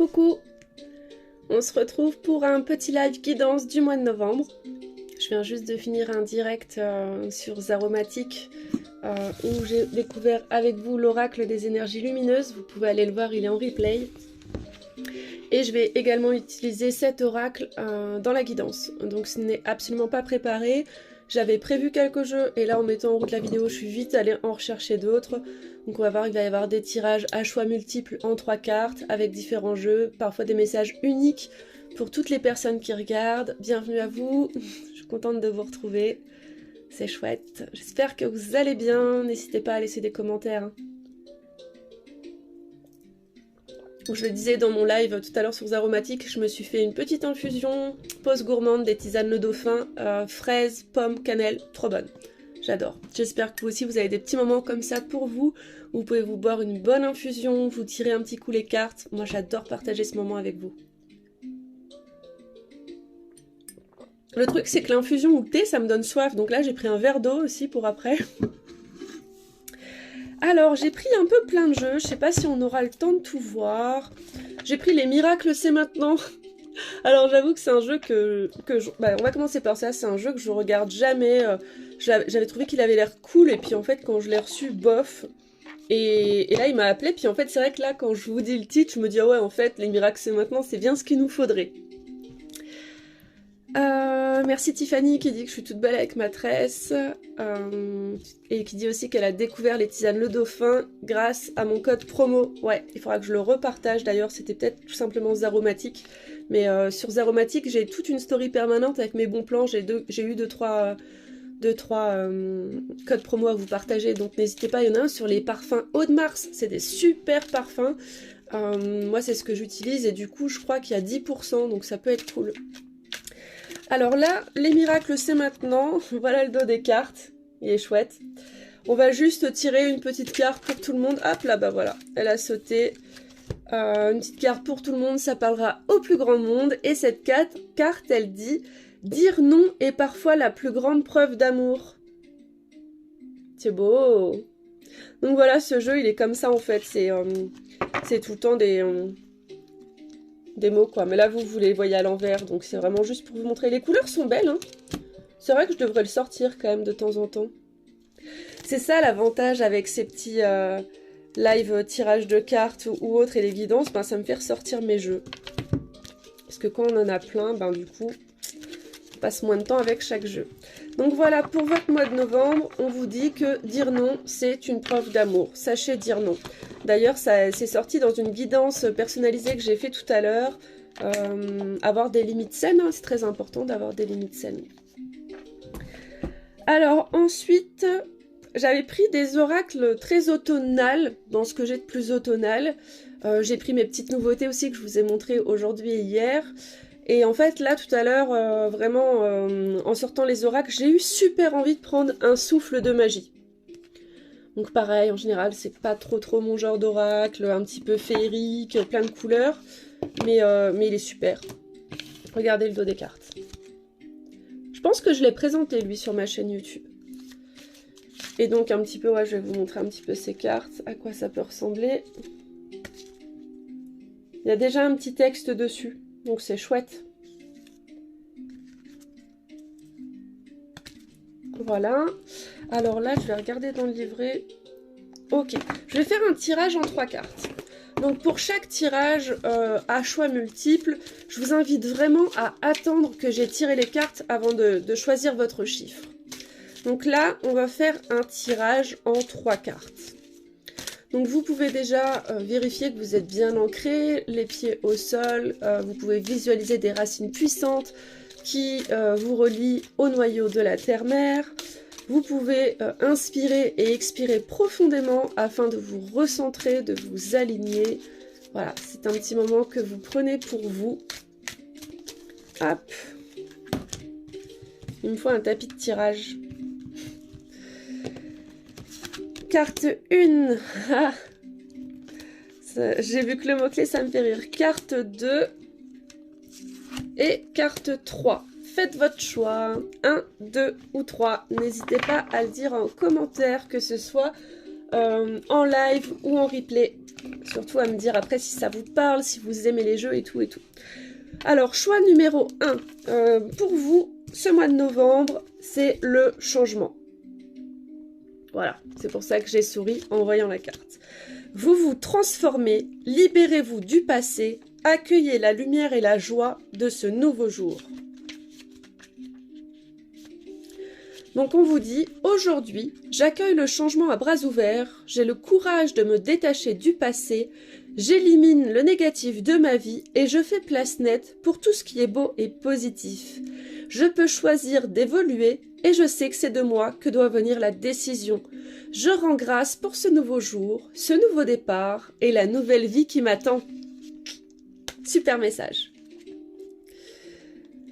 Coucou, on se retrouve pour un petit live guidance du mois de novembre. Je viens juste de finir un direct sur Zaromatic où j'ai découvert avec vous l'oracle des énergies lumineuses. Vous pouvez aller le voir, il est en replay. Et je vais également utiliser cet oracle dans la guidance. Donc ce n'est absolument pas préparé. J'avais prévu quelques jeux et là en mettant en route la vidéo, je suis vite allée en rechercher d'autres. Donc on va voir qu'il va y avoir des tirages à choix multiples en 3 cartes avec différents jeux, parfois des messages uniques pour toutes les personnes qui regardent. Bienvenue à vous, je suis contente de vous retrouver, c'est chouette. J'espère que vous allez bien, n'hésitez pas à laisser des commentaires. Je le disais dans mon live tout à l'heure sur Zaromatic, je me suis fait une petite infusion pause gourmande des tisanes Le Dauphin, fraises, pommes, cannelle, trop bonne. J'adore. J'espère que vous aussi vous avez des petits moments comme ça pour vous. Vous pouvez vous boire une bonne infusion, vous tirer un petit coup les cartes. Moi j'adore partager ce moment avec vous. Le truc c'est que l'infusion ou le thé ça me donne soif, donc là j'ai pris un verre d'eau aussi pour après. Alors, j'ai pris un peu plein de jeux, je sais pas si on aura le temps de tout voir. J'ai pris les miracles, c'est maintenant. Alors, j'avoue que c'est un jeu on va commencer par ça, c'est un jeu que je regarde jamais. J'avais trouvé qu'il avait l'air cool, et puis en fait, quand je l'ai reçu, bof. Et là, il m'a appelé, puis en fait, c'est vrai que là, quand je vous dis le titre, je me dis, ah ouais, en fait, les miracles, c'est maintenant, c'est bien ce qu'il nous faudrait. Merci Tiffany qui dit que je suis toute belle avec ma tresse et qui dit aussi qu'elle a découvert les tisanes Le Dauphin grâce à mon code promo. Ouais, il faudra que je le repartage d'ailleurs, c'était peut-être tout simplement Zaromatic, mais sur Zaromatic j'ai toute une story permanente avec mes bons plans, j'ai eu 2-3 codes promo à vous partager, donc n'hésitez pas, il y en a un sur les parfums Eau de Mars, c'est des super parfums, moi c'est ce que j'utilise et du coup je crois qu'il y a 10%, donc ça peut être cool. Alors là, les miracles c'est maintenant, voilà le dos des cartes, il est chouette. On va juste tirer une petite carte pour tout le monde, hop là, bah voilà, elle a sauté. Une petite carte pour tout le monde, ça parlera au plus grand monde, et cette carte elle dit « Dire non est parfois la plus grande preuve d'amour ». C'est beau. Donc voilà, ce jeu il est comme ça en fait, c'est tout le temps des mots quoi, mais là vous les voyez à l'envers, donc c'est vraiment juste pour vous montrer. Les couleurs sont belles, hein. C'est vrai que je devrais le sortir quand même de temps en temps. C'est ça l'avantage avec ces petits live tirages de cartes ou autres et les guidances, ben ça me fait ressortir mes jeux. Parce que quand on en a plein, ben du coup, on passe moins de temps avec chaque jeu. Donc voilà, pour votre mois de novembre, on vous dit que dire non, c'est une preuve d'amour. Sachez dire non. D'ailleurs, c'est sorti dans une guidance personnalisée que j'ai fait tout à l'heure. Avoir des limites saines, hein, c'est très important d'avoir des limites saines. Alors ensuite, j'avais pris des oracles très automnales, dans ce que j'ai de plus automnal. J'ai pris mes petites nouveautés aussi que je vous ai montrées aujourd'hui et hier. Et en fait, là, tout à l'heure, vraiment, en sortant les oracles, j'ai eu super envie de prendre un souffle de magie. Donc pareil, en général, c'est pas trop mon genre d'oracle, un petit peu féerique, plein de couleurs, mais il est super. Regardez le dos des cartes. Je pense que je l'ai présenté, lui, sur ma chaîne YouTube. Et donc, un petit peu, ouais, je vais vous montrer un petit peu ces cartes, à quoi ça peut ressembler. Il y a déjà un petit texte dessus. Donc c'est chouette. Voilà. Alors là, je vais regarder dans le livret. Ok. Je vais faire un tirage en 3 cartes. Donc pour chaque tirage à choix multiples, je vous invite vraiment à attendre que j'ai tiré les cartes avant de choisir votre chiffre. Donc là, on va faire un tirage en 3 cartes. Donc vous pouvez déjà vérifier que vous êtes bien ancré, les pieds au sol, vous pouvez visualiser des racines puissantes qui vous relient au noyau de la terre-mère. Vous pouvez inspirer et expirer profondément afin de vous recentrer, de vous aligner. Voilà, c'est un petit moment que vous prenez pour vous. Hop. Il me faut un tapis de tirage. Carte 1, j'ai vu que le mot-clé ça me fait rire. Carte 2 et carte 3. Faites votre choix, 1, 2 ou 3. N'hésitez pas à le dire en commentaire, que ce soit en live ou en replay. Surtout à me dire après si ça vous parle, si vous aimez les jeux et tout et tout. Alors, choix numéro 1, pour vous, ce mois de novembre, c'est le changement. Voilà, c'est pour ça que j'ai souri en voyant la carte. Vous vous transformez, libérez-vous du passé, accueillez la lumière et la joie de ce nouveau jour. Donc on vous dit, aujourd'hui, j'accueille le changement à bras ouverts, j'ai le courage de me détacher du passé, j'élimine le négatif de ma vie et je fais place nette pour tout ce qui est beau et positif. Je peux choisir d'évoluer et je sais que c'est de moi que doit venir la décision. Je rends grâce pour ce nouveau jour, ce nouveau départ et la nouvelle vie qui m'attend. Super message.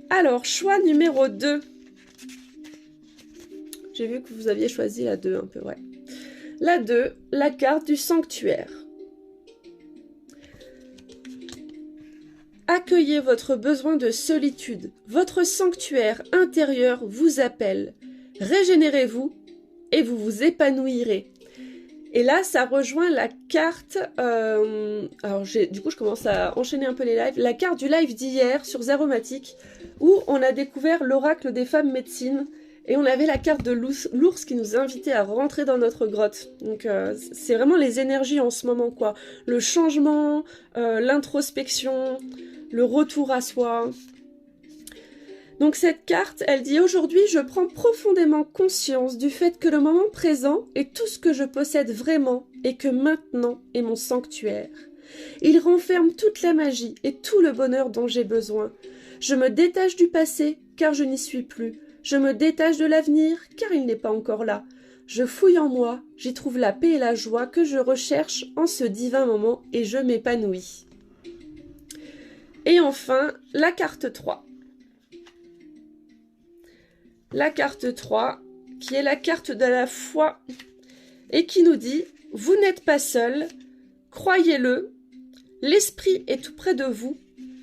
Alors, choix numéro 2. J'ai vu que vous aviez choisi la 2 un peu, ouais. La 2, la carte du sanctuaire. Accueillez votre besoin de solitude. Votre sanctuaire intérieur vous appelle. Régénérez-vous et vous vous épanouirez. Et là, ça rejoint la carte... alors, du coup, je commence à enchaîner un peu les lives. La carte du live d'hier sur Zaromatique, où on a découvert l'oracle des femmes médecines. Et on avait la carte de l'ours qui nous invitait à rentrer dans notre grotte. Donc c'est vraiment les énergies en ce moment, quoi. Le changement, l'introspection, le retour à soi. Donc cette carte, elle dit « Aujourd'hui, je prends profondément conscience du fait que le moment présent est tout ce que je possède vraiment et que maintenant est mon sanctuaire. Il renferme toute la magie et tout le bonheur dont j'ai besoin. Je me détache du passé car je n'y suis plus. Je me détache de l'avenir, car il n'est pas encore là. Je fouille en moi, j'y trouve la paix et la joie que je recherche en ce divin moment et je m'épanouis. » Et enfin, la carte 3. La carte 3, qui est la carte de la foi et qui nous dit « Vous n'êtes pas seul, croyez-le, l'esprit est tout près de vous,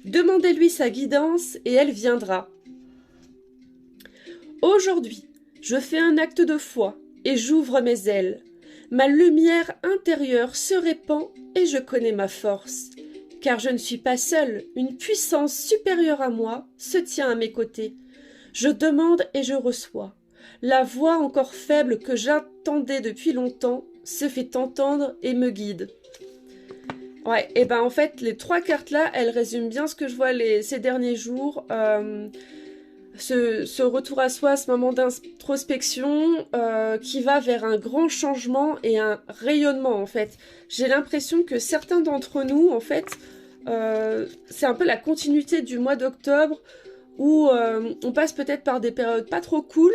demandez-lui sa guidance et elle viendra. » Aujourd'hui, je fais un acte de foi et j'ouvre mes ailes. Ma lumière intérieure se répand et je connais ma force. Car je ne suis pas seule, une puissance supérieure à moi se tient à mes côtés. Je demande et je reçois. La voix encore faible que j'attendais depuis longtemps se fait entendre et me guide. Ouais, et ben en fait, les 3 cartes là, elles résument bien ce que je vois ces derniers jours. Ce retour à soi, ce moment d'introspection qui va vers un grand changement et un rayonnement en fait. J'ai l'impression que certains d'entre nous en fait, c'est un peu la continuité du mois d'octobre où on passe peut-être par des périodes pas trop cool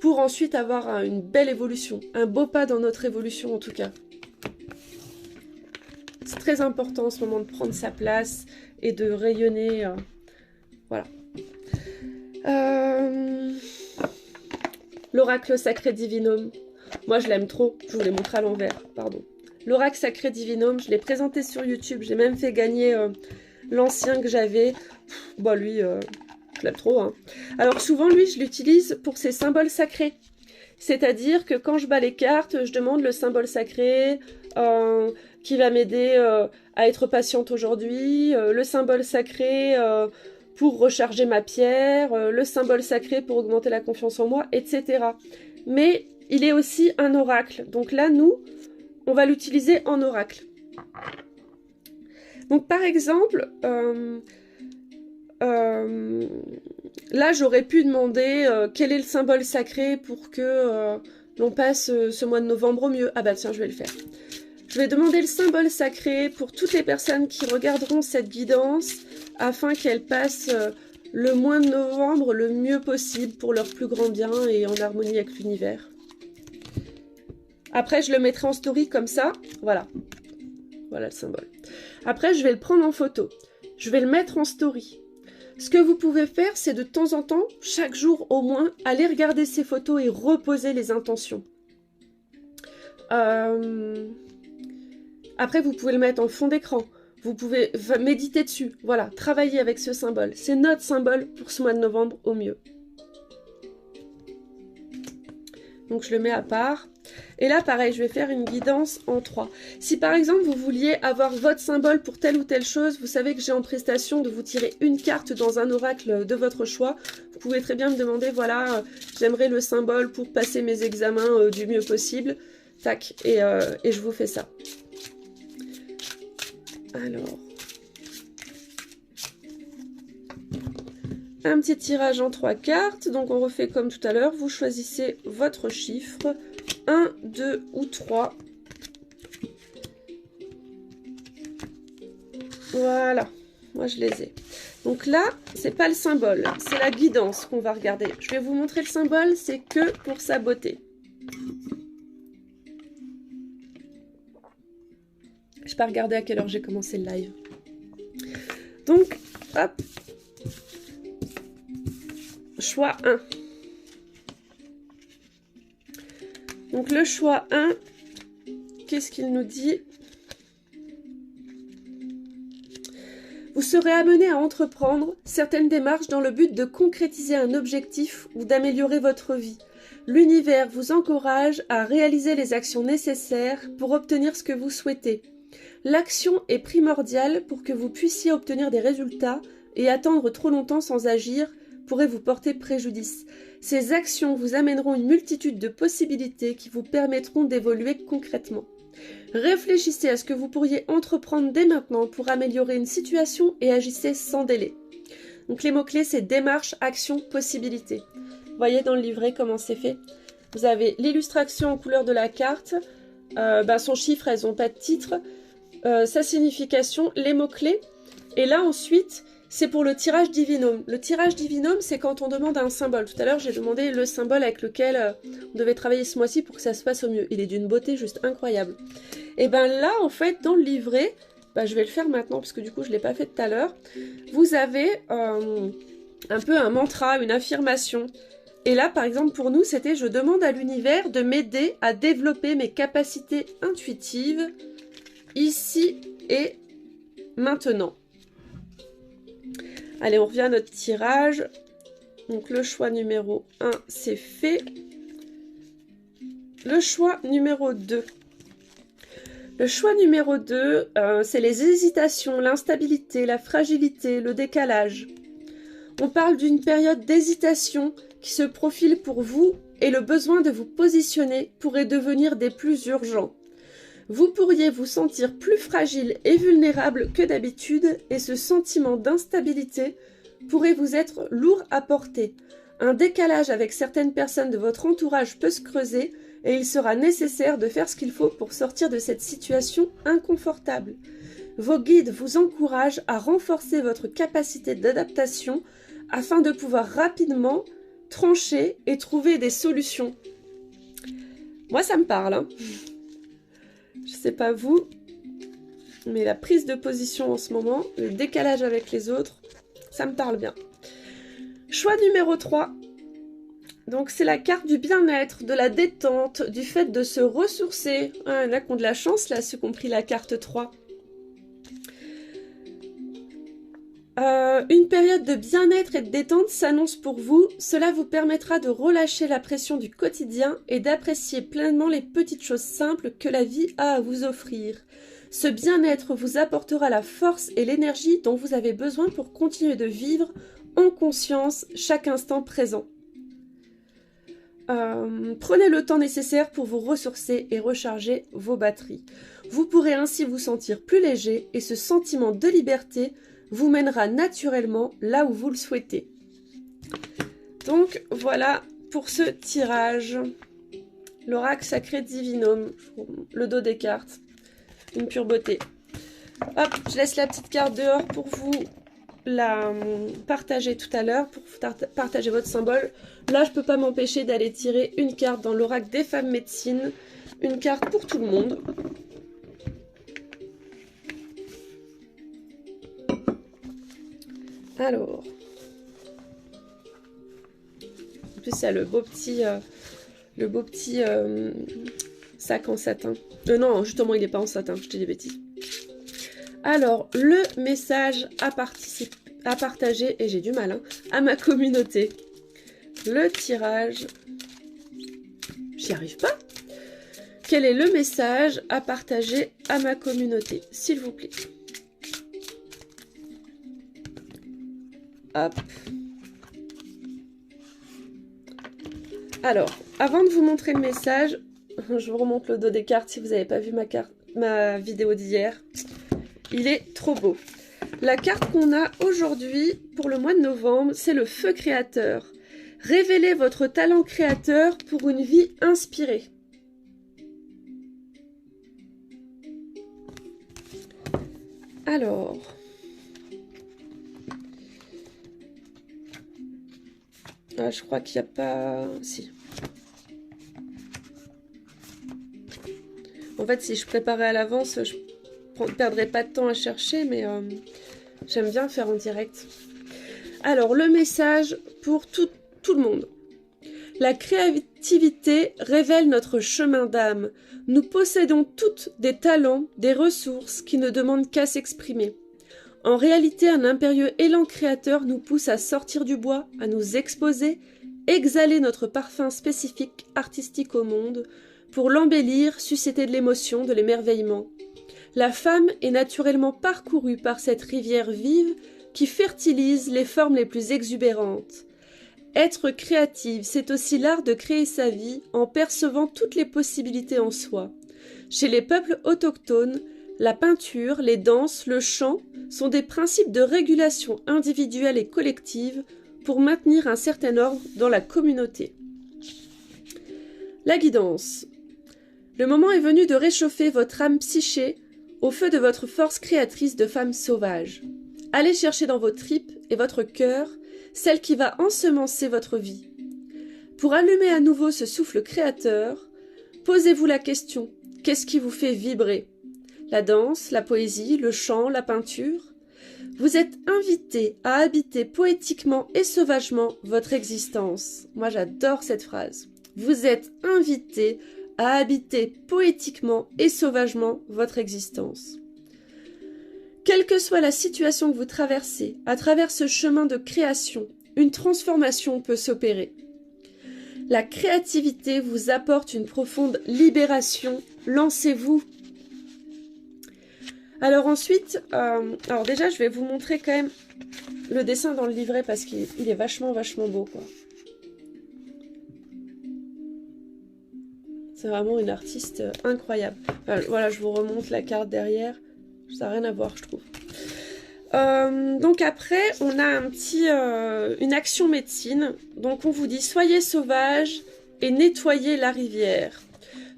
pour ensuite avoir une belle évolution, un beau pas dans notre évolution en tout cas. C'est très important en ce moment de prendre sa place et de rayonner, voilà. L'oracle sacré divinum, moi je l'aime trop, je vous l'ai montré à l'envers, pardon. L'oracle sacré divinum, je l'ai présenté sur YouTube, j'ai même fait gagner l'ancien que j'avais. Bah lui, je l'aime trop, hein. Alors souvent lui, je l'utilise pour ses symboles sacrés. C'est-à-dire que quand je bats les cartes, je demande le symbole sacré qui va m'aider à être patiente aujourd'hui, le symbole sacré pour recharger ma pierre, le symbole sacré pour augmenter la confiance en moi, etc. Mais il est aussi un oracle. Donc là, nous, on va l'utiliser en oracle. Donc par exemple, là, j'aurais pu demander quel est le symbole sacré pour que l'on passe ce mois de novembre au mieux. Ah bah tiens, je vais le faire. Je vais demander le symbole sacré pour toutes les personnes qui regarderont cette guidance afin qu'elles passent le mois de novembre le mieux possible pour leur plus grand bien et en harmonie avec l'univers. Après, je le mettrai en story comme ça. Voilà. Voilà le symbole. Après, je vais le prendre en photo. Je vais le mettre en story. Ce que vous pouvez faire, c'est de temps en temps, chaque jour au moins, aller regarder ces photos et reposer les intentions. Après, vous pouvez le mettre en fond d'écran. Vous pouvez méditer dessus. Voilà, travailler avec ce symbole. C'est notre symbole pour ce mois de novembre au mieux. Donc je le mets à part. Et là, pareil, je vais faire une guidance en 3. Si par exemple, vous vouliez avoir votre symbole pour telle ou telle chose, vous savez que j'ai en prestation de vous tirer une carte dans un oracle de votre choix. Vous pouvez très bien me demander, voilà, j'aimerais le symbole pour passer mes examens du mieux possible. Tac, et je vous fais ça. Alors... un petit tirage en 3 cartes, donc on refait comme tout à l'heure, vous choisissez votre chiffre, 1, 2 ou 3. Voilà, moi je les ai. Donc là, c'est pas le symbole, c'est la guidance qu'on va regarder. Je vais vous montrer le symbole, c'est que pour sa beauté. Je vais pas regarder à quelle heure j'ai commencé le live. Donc, hop. Choix 1. Donc le choix 1, qu'est-ce qu'il nous dit? Vous serez amené à entreprendre certaines démarches dans le but de concrétiser un objectif ou d'améliorer votre vie. L'univers vous encourage à réaliser les actions nécessaires pour obtenir ce que vous souhaitez. L'action est primordiale pour que vous puissiez obtenir des résultats et attendre trop longtemps sans agir pourrait vous porter préjudice. Ces actions vous amèneront une multitude de possibilités qui vous permettront d'évoluer concrètement. Réfléchissez à ce que vous pourriez entreprendre dès maintenant pour améliorer une situation et agissez sans délai. Donc les mots-clés, c'est démarche, action, possibilité. Vous voyez dans le livret comment c'est fait. Vous avez l'illustration en couleur de la carte, son chiffre, elles n'ont pas de titre, sa signification, les mots-clés, et là ensuite... c'est pour le tirage divinum. Le tirage divinum, c'est quand on demande un symbole. Tout à l'heure, j'ai demandé le symbole avec lequel on devait travailler ce mois-ci pour que ça se passe au mieux. Il est d'une beauté juste incroyable. Et bien là, en fait, dans le livret, je vais le faire maintenant parce que du coup, je ne l'ai pas fait tout à l'heure. Vous avez un peu un mantra, une affirmation. Et là, par exemple, pour nous, c'était « Je demande à l'univers de m'aider à développer mes capacités intuitives ici et maintenant ». Allez, on revient à notre tirage. Donc le choix numéro 1, c'est fait. Le choix numéro 2. Le choix numéro 2, c'est les hésitations, l'instabilité, la fragilité, le décalage. On parle d'une période d'hésitation qui se profile pour vous et le besoin de vous positionner pourrait devenir des plus urgents. Vous pourriez vous sentir plus fragile et vulnérable que d'habitude et ce sentiment d'instabilité pourrait vous être lourd à porter. Un décalage avec certaines personnes de votre entourage peut se creuser et il sera nécessaire de faire ce qu'il faut pour sortir de cette situation inconfortable. Vos guides vous encouragent à renforcer votre capacité d'adaptation afin de pouvoir rapidement trancher et trouver des solutions. Moi, ça me parle, hein. Je sais pas vous, mais la prise de position en ce moment, le décalage avec les autres, ça me parle bien. Choix numéro 3. Donc c'est la carte du bien-être, de la détente, du fait de se ressourcer. Ah, il y en a qui ont de la chance là, ceux qui ont pris la carte 3. Une période de bien-être et de détente s'annonce pour vous. Cela vous permettra de relâcher la pression du quotidien et d'apprécier pleinement les petites choses simples que la vie a à vous offrir. Ce bien-être vous apportera la force et l'énergie dont vous avez besoin pour continuer de vivre en conscience chaque instant présent. Prenez le temps nécessaire pour vous ressourcer et recharger vos batteries. Vous pourrez ainsi vous sentir plus léger et ce sentiment de liberté vous mènera naturellement là où vous le souhaitez. Donc voilà pour ce tirage. L'oracle sacré divinum, le dos des cartes, une pure beauté. Hop, je laisse la petite carte dehors pour vous la partager tout à l'heure, pour partager votre symbole. Là, je peux pas m'empêcher d'aller tirer une carte dans l'oracle des femmes médecines, une carte pour tout le monde. Alors, en plus il y a le beau petit sac en satin. Non, justement il n'est pas en satin, je dis des bêtises. Alors, le message à partager, et j'ai du mal, hein, à ma communauté. Le tirage. j'y arrive pas. Quel est le message à partager à ma communauté, s'il vous plaît? Hop. Alors, avant de vous montrer le message, je vous remonte le dos des cartes si vous n'avez pas vu ma vidéo d'hier. Il est trop beau. La carte qu'on a aujourd'hui pour le mois de novembre, c'est le feu créateur. Révélez votre talent créateur pour une vie inspirée. Alors, je crois qu'il n'y a pas... Si. En fait, si je préparais à l'avance, je ne perdrais pas de temps à chercher, mais j'aime bien faire en direct. Alors, le message pour tout le monde. La créativité révèle notre chemin d'âme. Nous possédons toutes des talents, des ressources qui ne demandent qu'à s'exprimer. En réalité, un impérieux élan créateur nous pousse à sortir du bois, à nous exposer, exhaler notre parfum spécifique artistique au monde, pour l'embellir, susciter de l'émotion, de l'émerveillement. La femme est naturellement parcourue par cette rivière vive qui fertilise les formes les plus exubérantes. Être créative, c'est aussi l'art de créer sa vie en percevant toutes les possibilités en soi. Chez les peuples autochtones, la peinture, les danses, le chant sont des principes de régulation individuelle et collective pour maintenir un certain ordre dans la communauté. La guidance. Le moment est venu de réchauffer votre âme psyché au feu de votre force créatrice de femme sauvage. Allez chercher dans vos tripes et votre cœur celle qui va ensemencer votre vie. Pour allumer à nouveau ce souffle créateur, posez-vous la question, qu'est-ce qui vous fait vibrer? La danse, la poésie, le chant, la peinture? Vous êtes invité à habiter poétiquement et sauvagement votre existence. Moi, j'adore cette phrase. Vous êtes invité à habiter poétiquement et sauvagement votre existence. Quelle que soit la situation que vous traversez, à travers ce chemin de création, une transformation peut s'opérer. La créativité vous apporte une profonde libération. Lancez-vous. Alors ensuite, alors déjà je vais vous montrer quand même le dessin dans le livret parce qu'il est vachement beau quoi. C'est vraiment une artiste incroyable. Enfin, voilà, je vous remonte la carte derrière. Ça n'a rien à voir, je trouve. Donc après, on a une action médecine. Donc on vous dit, soyez sauvage et nettoyez la rivière.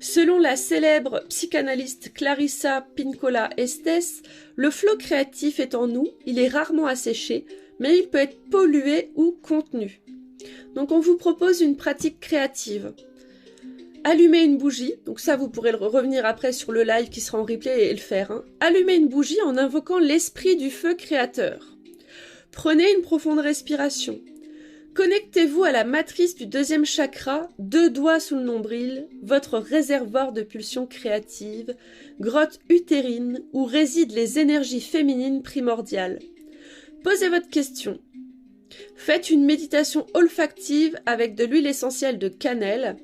Selon la célèbre psychanalyste Clarissa Pinkola Estes, le flot créatif est en nous, il est rarement asséché, mais il peut être pollué ou contenu. Donc on vous propose une pratique créative. Allumez une bougie, donc ça vous pourrez revenir après sur le live qui sera en replay et le faire. Hein. Allumez une bougie en invoquant l'esprit du feu créateur. Prenez une profonde respiration. Connectez-vous à la matrice du deuxième chakra, 2 doigts sous le nombril, votre réservoir de pulsions créatives, grotte utérine où résident les énergies féminines primordiales. Posez votre question. Faites une méditation olfactive avec de l'huile essentielle de cannelle.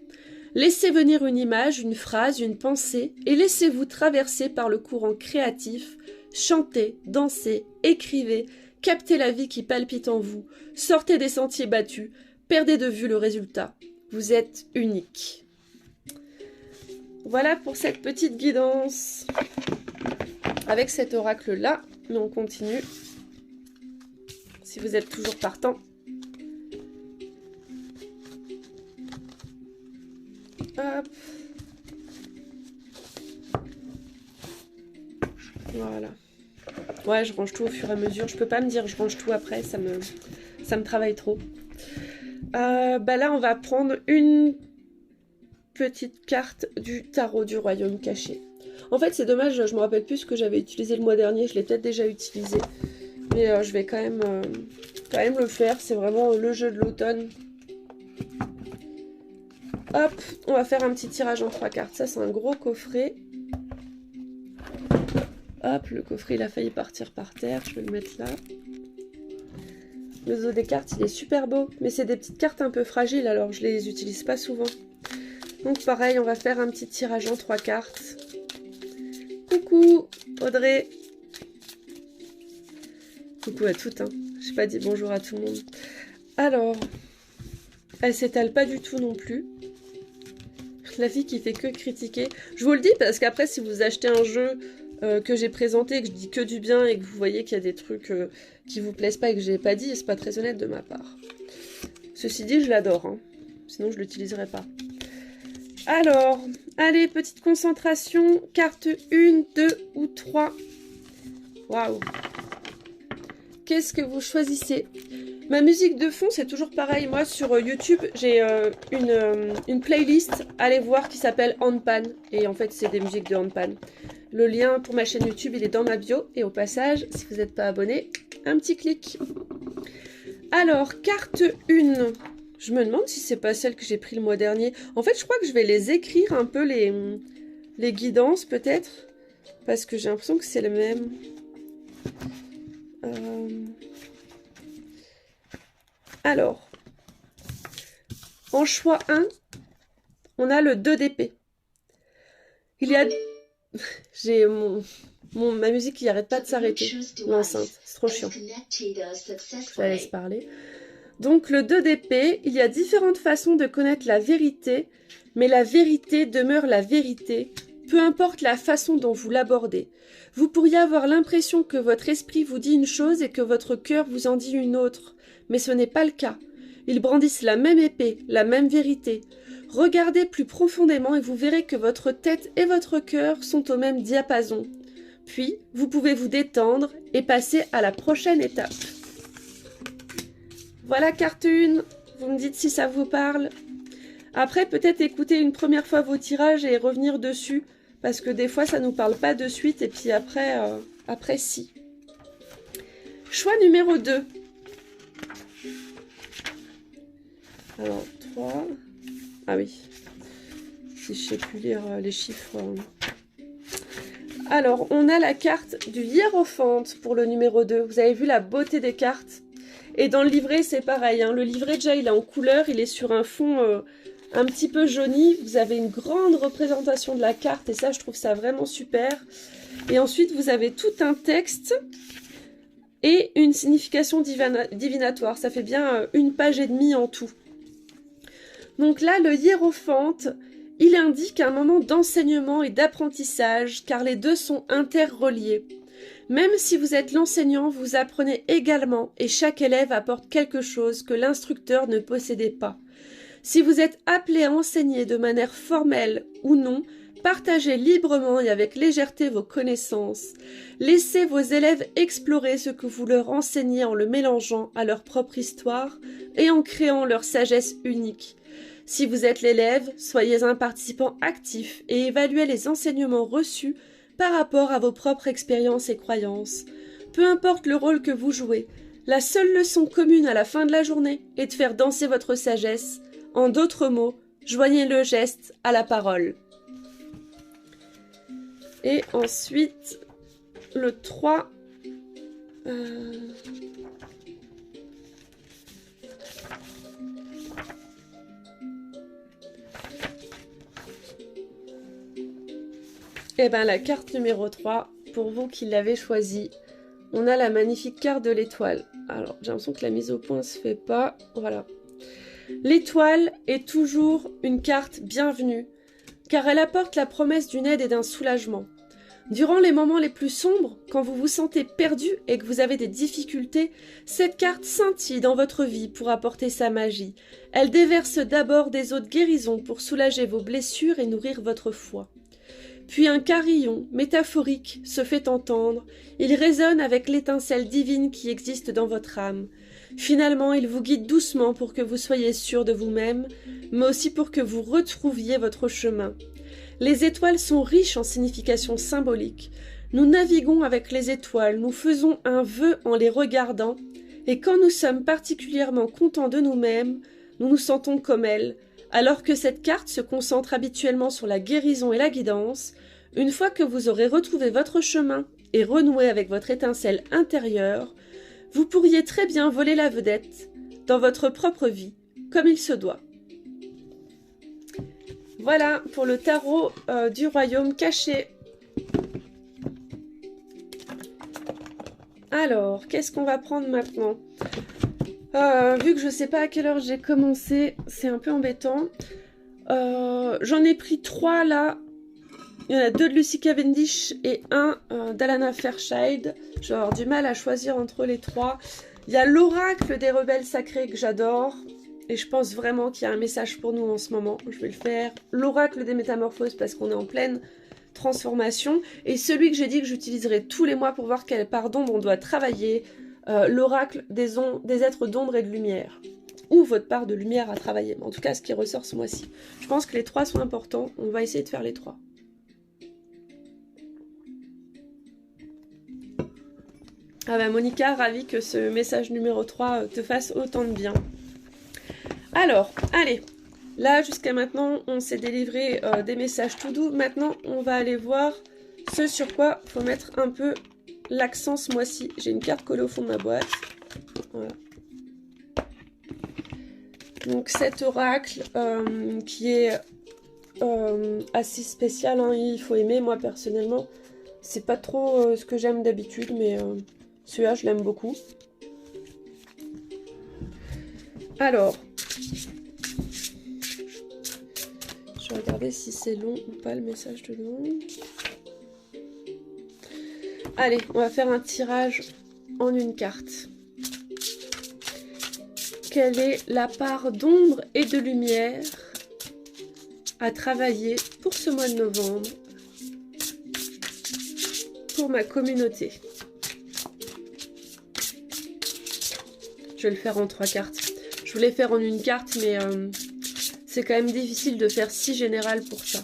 Laissez venir une image, une phrase, une pensée et laissez-vous traverser par le courant créatif. Chantez, dansez, écrivez, captez la vie qui palpite en vous, sortez des sentiers battus, perdez de vue le résultat. Vous êtes unique. Voilà pour cette petite guidance avec cet oracle-là, mais on continue. Si vous êtes toujours partant. Hop. Voilà. Ouais, je range tout au fur et à mesure. Je peux pas me dire je range tout après, ça me travaille trop. Là, on va prendre une petite carte du tarot du royaume caché. En fait, c'est dommage, je me rappelle plus ce que j'avais utilisé le mois dernier. Je l'ai peut-être déjà utilisé. Mais je vais quand même le faire. C'est vraiment le jeu de l'automne. Hop, on va faire un petit tirage en 3 cartes. Ça, c'est un gros coffret. Hop, le coffret, il a failli partir par terre. Je vais le mettre là. Le dos des cartes, il est super beau. Mais c'est des petites cartes un peu fragiles, alors je les utilise pas souvent. Donc pareil, on va faire un petit tirage en 3 cartes. Coucou Audrey. Coucou à toutes, hein. J'ai pas dit bonjour à tout le monde. Alors, elle s'étale pas du tout non plus. La fille qui fait que critiquer. Je vous le dis parce qu'après, si vous achetez un jeu que j'ai présenté, que je dis que du bien et que vous voyez qu'il y a des trucs qui vous plaisent pas et que j'ai pas dit, c'est pas très honnête de ma part. Ceci dit, je l'adore, hein. Sinon je l'utiliserai pas. Alors, allez, petite concentration. Carte 1, 2 ou 3. Waouh. Qu'est-ce que vous choisissez? Ma musique de fond, c'est toujours pareil. Moi, sur YouTube, j'ai une playlist, allez voir, qui s'appelle Handpan. Et en fait, c'est des musiques de Handpan. Le lien pour ma chaîne YouTube, il est dans ma bio. Et au passage, si vous n'êtes pas abonné, un petit clic. Alors, carte 1. Je me demande si c'est pas celle que j'ai pris le mois dernier. En fait, je crois que je vais les écrire un peu, les guidances, peut-être. Parce que j'ai l'impression que c'est le même. Alors, en choix 1, on a le 2 d'épée. Il y a... J'ai ma musique qui n'arrête pas de s'arrêter. L'enceinte, c'est trop chiant. Je la laisse parler. Donc, le 2 d'épée, il y a différentes façons de connaître la vérité, mais la vérité demeure la vérité, peu importe la façon dont vous l'abordez. Vous pourriez avoir l'impression que votre esprit vous dit une chose et que votre cœur vous en dit une autre. Mais ce n'est pas le cas. Ils brandissent la même épée, la même vérité. Regardez plus profondément et vous verrez que votre tête et votre cœur sont au même diapason. Puis, vous pouvez vous détendre et passer à la prochaine étape. Voilà carte 1. Vous me dites si ça vous parle. Après, peut-être écouter une première fois vos tirages et revenir dessus. Parce que des fois, ça ne nous parle pas de suite et puis après si. Choix numéro 2. Alors, 3. Ah oui. Si je sais plus lire les chiffres. Alors, on a la carte du hiérophante pour le numéro 2. Vous avez vu la beauté des cartes. Et dans le livret, c'est pareil. Hein. Le livret, déjà, il est en couleur. Il est sur un fond un petit peu jauni. Vous avez une grande représentation de la carte. Et ça, je trouve ça vraiment super. Et ensuite, vous avez tout un texte et une signification divinatoire. Ça fait bien 1 page et demie en tout. Donc là, le hiérophante, il indique un moment d'enseignement et d'apprentissage, car les deux sont interreliés. Même si vous êtes l'enseignant, vous apprenez également, et chaque élève apporte quelque chose que l'instructeur ne possédait pas. Si vous êtes appelé à enseigner de manière formelle ou non, partagez librement et avec légèreté vos connaissances. Laissez vos élèves explorer ce que vous leur enseignez en le mélangeant à leur propre histoire et en créant leur sagesse unique. Si vous êtes l'élève, soyez un participant actif et évaluez les enseignements reçus par rapport à vos propres expériences et croyances. Peu importe le rôle que vous jouez, la seule leçon commune à la fin de la journée est de faire danser votre sagesse. En d'autres mots, joignez le geste à la parole. Et ensuite, le 3. Et bien la carte numéro 3, pour vous qui l'avez choisie, on a la magnifique carte de l'étoile. Alors, j'ai l'impression que la mise au point ne se fait pas. Voilà. L'étoile est toujours une carte bienvenue, car elle apporte la promesse d'une aide et d'un soulagement. Durant les moments les plus sombres, quand vous vous sentez perdu et que vous avez des difficultés, cette carte scintille dans votre vie pour apporter sa magie. Elle déverse d'abord des eaux de guérison pour soulager vos blessures et nourrir votre foi. Puis un carillon, métaphorique, se fait entendre. Il résonne avec l'étincelle divine qui existe dans votre âme. Finalement, il vous guide doucement pour que vous soyez sûr de vous-même, mais aussi pour que vous retrouviez votre chemin. Les étoiles sont riches en significations symboliques. Nous naviguons avec les étoiles, nous faisons un vœu en les regardant, et quand nous sommes particulièrement contents de nous-mêmes, nous nous sentons comme elles. Alors que cette carte se concentre habituellement sur la guérison et la guidance, une fois que vous aurez retrouvé votre chemin et renoué avec votre étincelle intérieure, vous pourriez très bien voler la vedette dans votre propre vie, comme il se doit. Voilà pour le tarot du royaume caché. Alors, qu'est-ce qu'on va prendre maintenant? Vu que je sais pas à quelle heure j'ai commencé, c'est un peu embêtant. J'en ai pris 3 là. Il y en a 2 de Lucy Cavendish et 1 d'Alana Fairchild. Je vais avoir du mal à choisir entre les 3. Il y a l'oracle des rebelles sacrés que j'adore. Et je pense vraiment qu'il y a un message pour nous en ce moment. Je vais le faire. L'oracle des métamorphoses parce qu'on est en pleine transformation. Et celui que j'ai dit que j'utiliserai tous les mois pour voir quelle part d'ombre on doit travailler. L'oracle des êtres d'ombre et de lumière. Ou votre part de lumière à travailler. Mais en tout cas, ce qui ressort ce mois-ci. Je pense que les 3 sont importants. On va essayer de faire les 3. Ah bah Monica, ravie que ce message numéro 3 te fasse autant de bien. Alors, allez, là jusqu'à maintenant, on s'est délivré des messages tout doux. Maintenant, on va aller voir ce sur quoi il faut mettre un peu l'accent ce mois-ci. J'ai une carte collée au fond de ma boîte. Voilà. Donc cet oracle qui est assez spécial, hein, il faut aimer. Moi personnellement, c'est pas trop ce que j'aime d'habitude, mais... celui-là, je l'aime beaucoup. Alors, je vais regarder si c'est long ou pas le message dedans. Allez, on va faire un tirage en une carte. Quelle est la part d'ombre et de lumière à travailler pour ce mois de novembre pour ma communauté? Je vais le faire en 3 cartes. Je voulais faire en une carte, mais c'est quand même difficile de faire si général pour ça.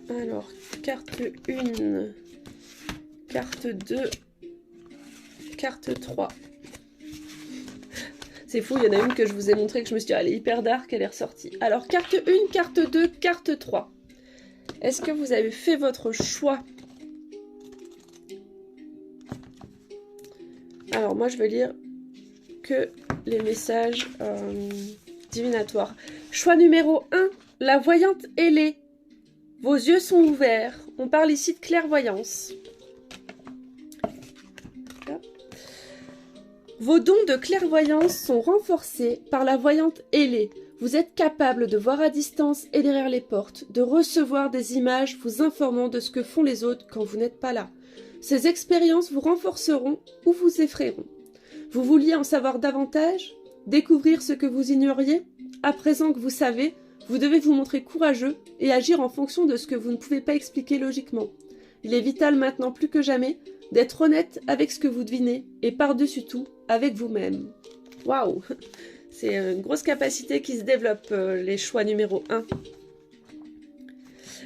Alors, carte 1, carte 2, carte 3. C'est fou, il y en a une que je vous ai montré que je me suis dit, elle est hyper dark, elle est ressortie. Alors, carte 1, carte 2, carte 3. Est-ce que vous avez fait votre choix ? Alors moi je vais lire que les messages divinatoires. Choix numéro 1, la voyante ailée. Vos yeux sont ouverts. On parle ici de clairvoyance. Vos dons de clairvoyance sont renforcés par la voyante ailée. Vous êtes capable de voir à distance et derrière les portes, de recevoir des images vous informant de ce que font les autres quand vous n'êtes pas là. Ces expériences vous renforceront ou vous effrayeront. Vous vouliez en savoir davantage? Découvrir ce que vous ignoriez? À présent que vous savez, vous devez vous montrer courageux et agir en fonction de ce que vous ne pouvez pas expliquer logiquement. Il est vital maintenant plus que jamais d'être honnête avec ce que vous devinez et par-dessus tout avec vous-même. Waouh! C'est une grosse capacité qui se développe, les choix numéro 1.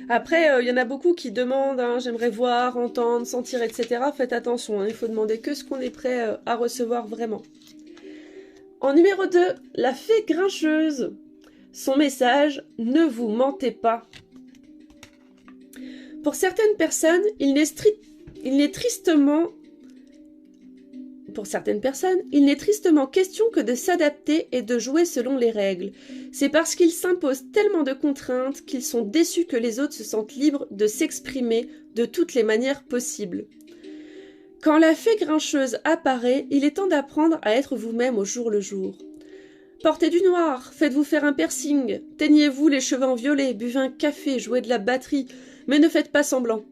Après, il y en a beaucoup qui demandent, hein, j'aimerais voir, entendre, sentir, etc. Faites attention, hein, il faut demander que ce qu'on est prêt à recevoir vraiment. En numéro 2, la fée grincheuse. Son message, ne vous mentez pas. Pour certaines personnes, il n'est tristement question que de s'adapter et de jouer selon les règles. C'est parce qu'ils s'imposent tellement de contraintes qu'ils sont déçus que les autres se sentent libres de s'exprimer de toutes les manières possibles. Quand la fée grincheuse apparaît, il est temps d'apprendre à être vous-même au jour le jour. Portez du noir, faites-vous faire un piercing, teignez-vous les cheveux en violet, buvez un café, jouez de la batterie, mais ne faites pas semblant.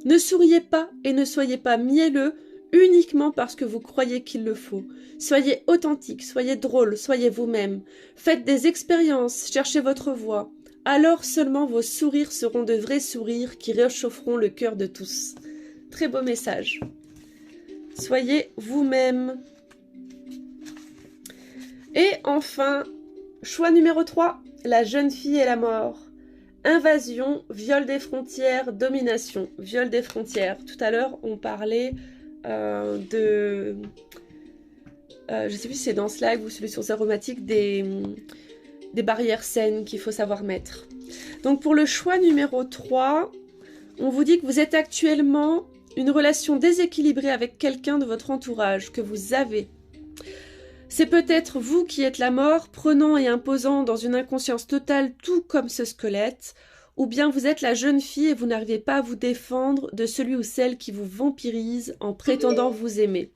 Ne souriez pas et ne soyez pas mielleux uniquement parce que vous croyez qu'il le faut. Soyez authentique, soyez drôle, soyez vous-même. Faites des expériences, cherchez votre voix. Alors seulement vos sourires seront de vrais sourires qui réchaufferont le cœur de tous. Très beau message. Soyez vous-même. Et enfin, choix numéro 3, la jeune fille et la mort. Invasion, viol des frontières, domination, viol des frontières. Tout à l'heure, on parlait je sais plus si c'est dans Slag ou Solutions aromatiques, des barrières saines qu'il faut savoir mettre. Donc pour le choix numéro 3, on vous dit que vous êtes actuellement une relation déséquilibrée avec quelqu'un de votre entourage, que vous avez. C'est peut-être vous qui êtes la mort, prenant et imposant dans une inconscience totale tout comme ce squelette, ou bien vous êtes la jeune fille et vous n'arrivez pas à vous défendre de celui ou celle qui vous vampirise en prétendant vous aimer.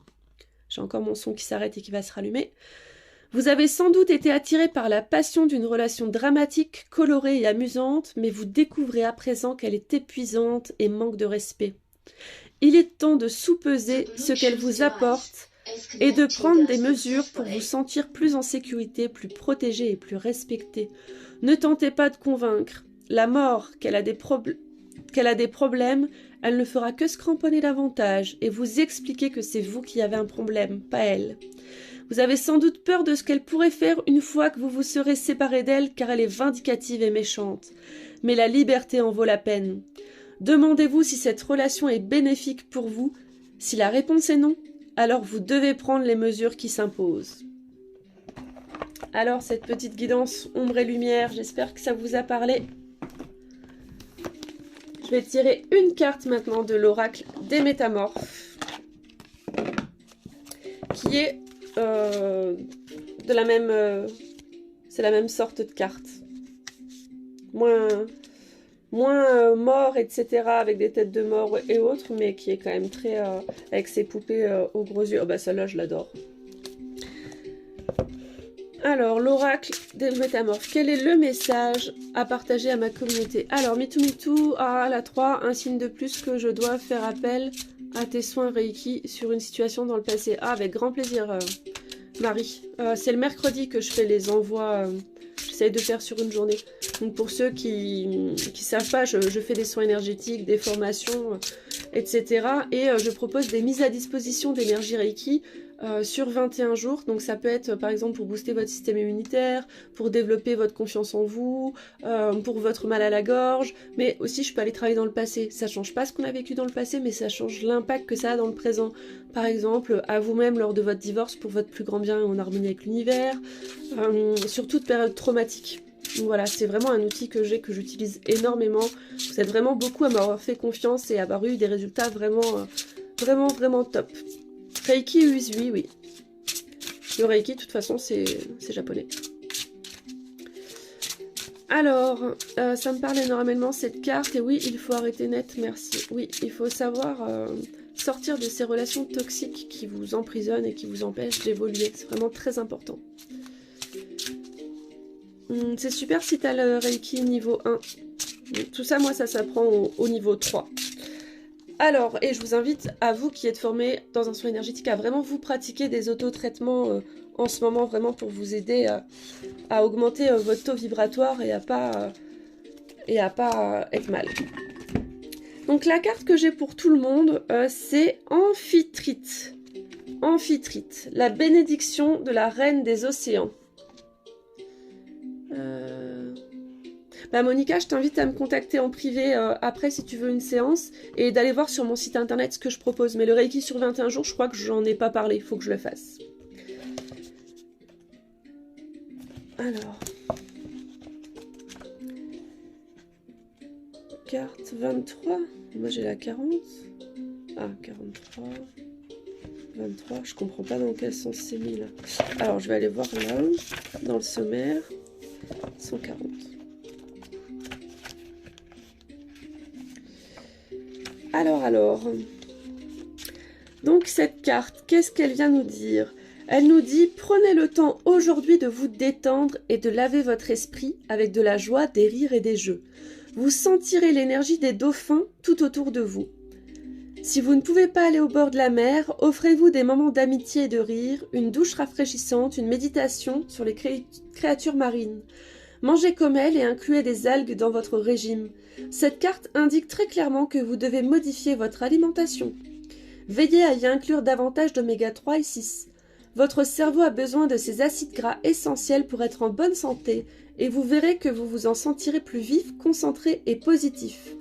J'ai encore mon son qui s'arrête et qui va se rallumer. Vous avez sans doute été attiré par la passion d'une relation dramatique, colorée et amusante, mais vous découvrez à présent qu'elle est épuisante et manque de respect. Il est temps de sous-peser ce qu'elle vous apporte et de prendre des mesures pour vous sentir plus en sécurité, plus protégé et plus respecté. Ne tentez pas de convaincre la mort qu'elle a des problèmes, elle ne fera que se cramponner davantage et vous expliquer que c'est vous qui avez un problème, pas elle. Vous avez sans doute peur de ce qu'elle pourrait faire une fois que vous vous serez séparé d'elle car elle est vindicative et méchante. Mais la liberté en vaut la peine. Demandez-vous si cette relation est bénéfique pour vous. Si la réponse est non, alors vous devez prendre les mesures qui s'imposent. Alors cette petite guidance ombre et lumière, j'espère que ça vous a parlé. Je vais tirer une carte maintenant de l'oracle des métamorphes, qui est de la même, c'est la même sorte de carte. Moins mort, etc., avec des têtes de mort et autres, mais qui est quand même très, avec ses poupées aux gros yeux. Oh bah celle-là, je l'adore. Alors, l'oracle des métamorphes, quel est le message à partager à ma communauté? Alors, Mitou, la 3, un signe de plus que je dois faire appel à tes soins Reiki sur une situation dans le passé. Ah, avec grand plaisir, Marie. C'est le mercredi que je fais les envois, j'essaye de faire sur une journée. Donc, pour ceux qui savent pas, je fais des soins énergétiques, des formations, etc. Et je propose des mises à disposition d'énergie Reiki sur 21 jours, donc ça peut être par exemple pour booster votre système immunitaire, pour développer votre confiance en vous, pour votre mal à la gorge, mais aussi je peux aller travailler dans le passé. Ça change pas ce qu'on a vécu dans le passé, mais ça change l'impact que ça a dans le présent. Par exemple, à vous-même lors de votre divorce pour votre plus grand bien et en harmonie avec l'univers, sur toute période traumatique. Donc voilà, c'est vraiment un outil que j'utilise énormément. Vous êtes vraiment beaucoup à m'avoir fait confiance et avoir eu des résultats vraiment top. Reiki, oui. Le Reiki, de toute façon, c'est japonais. Alors, ça me parle énormément cette carte. Et oui, il faut arrêter net, merci. Oui, il faut savoir sortir de ces relations toxiques qui vous emprisonnent et qui vous empêchent d'évoluer. C'est vraiment très important. C'est super si tu as le Reiki niveau 1. Tout ça, moi, ça s'apprend au niveau 3. Alors, et je vous invite, à vous qui êtes formés dans un soin énergétique, à vraiment vous pratiquer des auto-traitements en ce moment, vraiment pour vous aider à augmenter votre taux vibratoire et à pas être mal. Donc la carte que j'ai pour tout le monde, c'est Amphitrite. Amphitrite, la bénédiction de la reine des océans. Bah Monica, je t'invite à me contacter en privé après si tu veux une séance et d'aller voir sur mon site internet ce que je propose. Mais le Reiki sur 21 jours, je crois que j'en ai pas parlé, il faut que je le fasse. Alors. Carte 23. Moi j'ai la 40. Ah, 43. 23. Je comprends pas dans quel sens c'est mis là. Alors je vais aller voir là, dans le sommaire. 140. Alors, donc cette carte, qu'est-ce qu'elle vient nous dire? Elle nous dit, prenez le temps aujourd'hui de vous détendre et de laver votre esprit avec de la joie, des rires et des jeux. Vous sentirez l'énergie des dauphins tout autour de vous. Si vous ne pouvez pas aller au bord de la mer, offrez-vous des moments d'amitié et de rire, une douche rafraîchissante, une méditation sur les créatures marines. Mangez comme elles et incluez des algues dans votre régime. Cette carte indique très clairement que vous devez modifier votre alimentation. Veillez à y inclure davantage d'oméga 3 et 6. Votre cerveau a besoin de ces acides gras essentiels pour être en bonne santé et vous verrez que vous vous en sentirez plus vif, concentré et positif.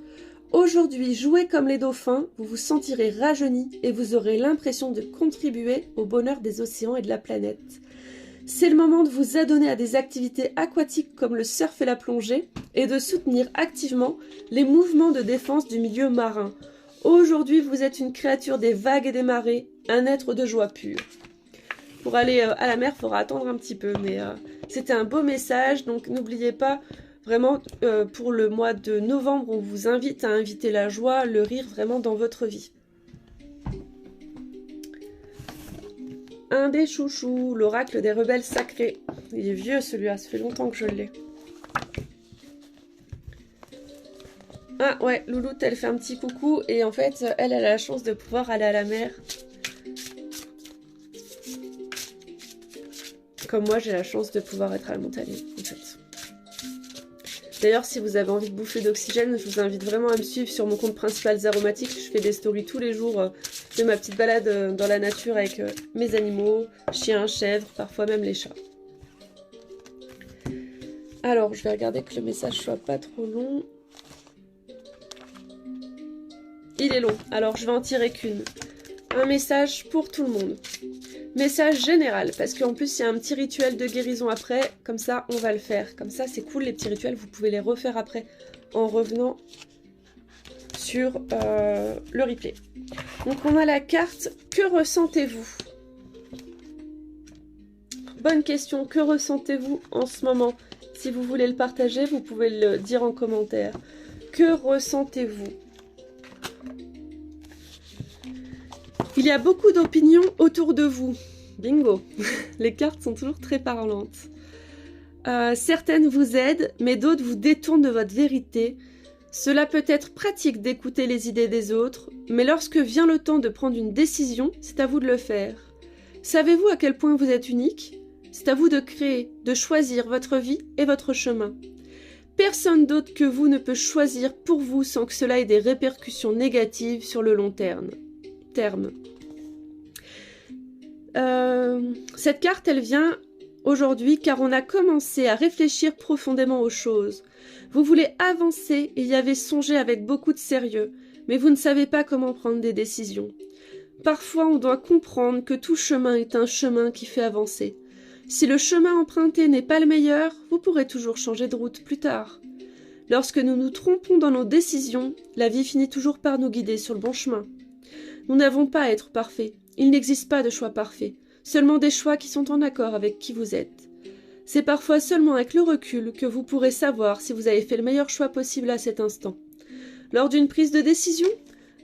Aujourd'hui, jouez comme les dauphins, vous vous sentirez rajeuni et vous aurez l'impression de contribuer au bonheur des océans et de la planète. C'est le moment de vous adonner à des activités aquatiques comme le surf et la plongée et de soutenir activement les mouvements de défense du milieu marin. Aujourd'hui, vous êtes une créature des vagues et des marées, un être de joie pure. pour aller à la mer, il faudra attendre un petit peu. Mais c'était un beau message, donc n'oubliez pas, vraiment, pour le mois de novembre, on vous invite à inviter la joie, le rire vraiment dans votre vie. Un des chouchous, l'oracle des rebelles sacrés. Il est vieux celui-là, ça fait longtemps que je l'ai. Ah ouais, Louloute, elle fait un petit coucou et en fait, elle a la chance de pouvoir aller à la mer. Comme moi, j'ai la chance de pouvoir être à la montagne, en fait. D'ailleurs, si vous avez envie de bouffer d'oxygène, je vous invite vraiment à me suivre sur mon compte principal Zaromatique. Je fais des stories tous les jours de ma petite balade dans la nature avec mes animaux, chiens, chèvres, parfois même les chats. Alors, je vais regarder que le message soit pas trop long. Il est long, alors je vais en tirer qu'une. Un message pour tout le monde. Message général, parce qu'en plus il y a un petit rituel de guérison après, comme ça on va le faire. Comme ça c'est cool les petits rituels, vous pouvez les refaire après en revenant sur le replay. Donc on a la carte « Que ressentez-vous » Bonne question, que ressentez-vous en ce moment? Si vous voulez le partager, vous pouvez le dire en commentaire. Que ressentez-vous? Il y a beaucoup d'opinions autour de vous. Bingo. Les cartes sont toujours très parlantes. Certaines vous aident, mais d'autres vous détournent de votre vérité. Cela peut être pratique d'écouter les idées des autres, mais lorsque vient le temps de prendre une décision, c'est à vous de le faire. Savez-vous à quel point vous êtes unique? C'est à vous de créer, de choisir votre vie et votre chemin. Personne d'autre que vous ne peut choisir pour vous sans que cela ait des répercussions négatives sur le long terme. Cette carte, elle vient aujourd'hui car on a commencé à réfléchir profondément aux choses. Vous voulez avancer et y avez songé avec beaucoup de sérieux, mais vous ne savez pas comment prendre des décisions. Parfois, on doit comprendre que tout chemin est un chemin qui fait avancer. Si le chemin emprunté n'est pas le meilleur, vous pourrez toujours changer de route plus tard. Lorsque nous nous trompons dans nos décisions, la vie finit toujours par nous guider sur le bon chemin. Nous n'avons pas à être parfaits. Il n'existe pas de choix parfait, seulement des choix qui sont en accord avec qui vous êtes. C'est parfois seulement avec le recul que vous pourrez savoir si vous avez fait le meilleur choix possible à cet instant. Lors d'une prise de décision,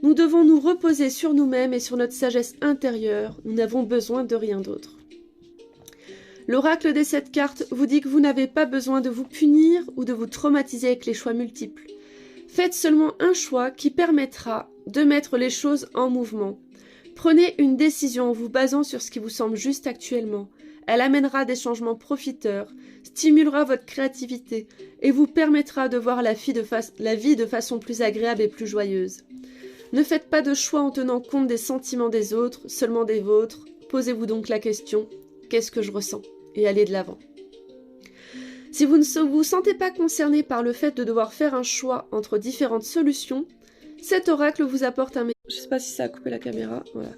nous devons nous reposer sur nous-mêmes et sur notre sagesse intérieure. Nous n'avons besoin de rien d'autre. L'oracle des 7 cartes vous dit que vous n'avez pas besoin de vous punir ou de vous traumatiser avec les choix multiples. Faites seulement un choix qui permettra de mettre les choses en mouvement. Prenez une décision en vous basant sur ce qui vous semble juste actuellement. Elle amènera des changements profiteurs, stimulera votre créativité et vous permettra de voir la vie de façon plus agréable et plus joyeuse. Ne faites pas de choix en tenant compte des sentiments des autres, seulement des vôtres. Posez-vous donc la question « Qu'est-ce que je ressens ?» et allez de l'avant. Si vous ne vous sentez pas concerné par le fait de devoir faire un choix entre différentes solutions, cet oracle vous apporte un message. Je ne sais pas si ça a coupé la caméra. Voilà.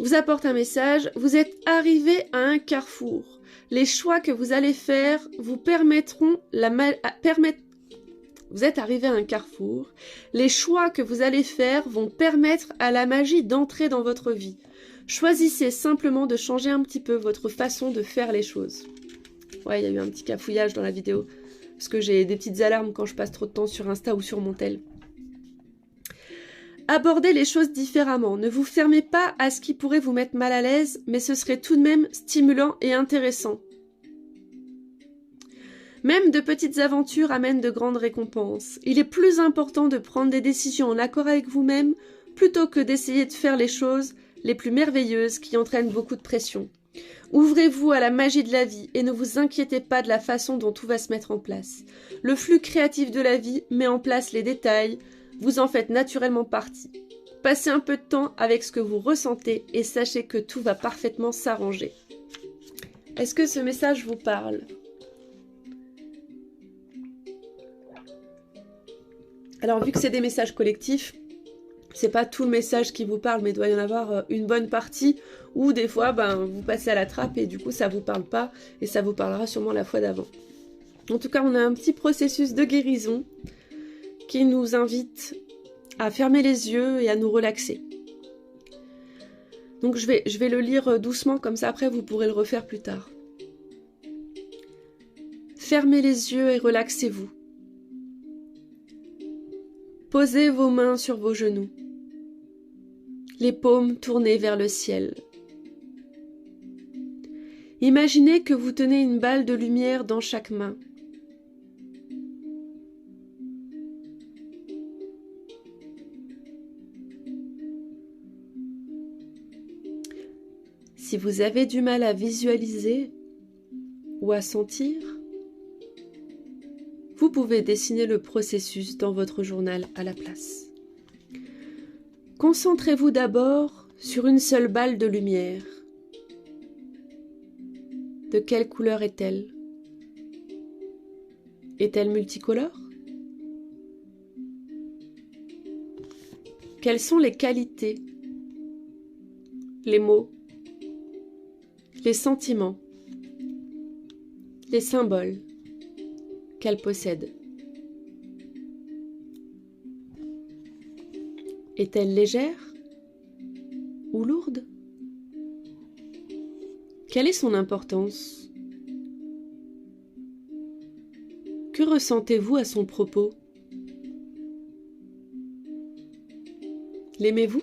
Vous apporte un message. Vous êtes arrivé à un carrefour. Les choix que vous allez faire vous permettront Vous êtes arrivé à un carrefour. Les choix que vous allez faire vont permettre à la magie d'entrer dans votre vie. Choisissez simplement de changer un petit peu votre façon de faire les choses. Ouais, il y a eu un petit cafouillage dans la vidéo. Parce que j'ai des petites alarmes quand je passe trop de temps sur Insta ou sur mon tel. Abordez les choses différemment. Ne vous fermez pas à ce qui pourrait vous mettre mal à l'aise, mais ce serait tout de même stimulant et intéressant. Même de petites aventures amènent de grandes récompenses. Il est plus important de prendre des décisions en accord avec vous-même plutôt que d'essayer de faire les choses les plus merveilleuses qui entraînent beaucoup de pression. Ouvrez-vous à la magie de la vie et ne vous inquiétez pas de la façon dont tout va se mettre en place. Le flux créatif de la vie met en place les détails, vous en faites naturellement partie. Passez un peu de temps avec ce que vous ressentez et sachez que tout va parfaitement s'arranger. Est-ce que ce message vous parle ? Alors vu que c'est des messages collectifs, c'est pas tout le message qui vous parle, mais il doit y en avoir une bonne partie où des fois vous passez à la trappe et du coup ça vous parle pas et ça vous parlera sûrement la fois d'avant. En tout cas, on a un petit processus de guérison qui nous invite à fermer les yeux et à nous relaxer. Donc je vais le lire doucement, comme ça après vous pourrez le refaire plus tard. Fermez les yeux et relaxez-vous. Posez vos mains sur vos genoux, les paumes tournées vers le ciel. Imaginez que vous tenez une balle de lumière dans chaque main. Si vous avez du mal à visualiser ou à sentir, vous pouvez dessiner le processus dans votre journal à la place. Concentrez-vous d'abord sur une seule balle de lumière. De quelle couleur est-elle? Est-elle multicolore? Quelles sont les qualités, les mots, les sentiments, les symboles qu'elle possède? Est-elle légère ou lourde? Quelle est son importance? Que ressentez-vous à son propos? L'aimez-vous?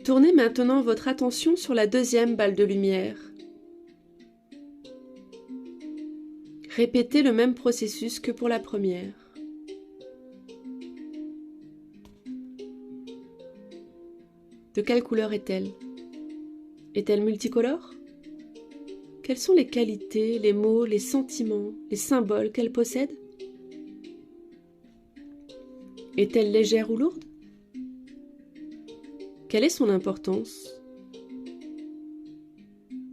Tournez maintenant votre attention sur la deuxième balle de lumière. Répétez le même processus que pour la première. De quelle couleur est-elle? Est-elle multicolore? Quelles sont les qualités, les mots, les sentiments, les symboles qu'elle possède? Est-elle légère ou lourde? Quelle est son importance?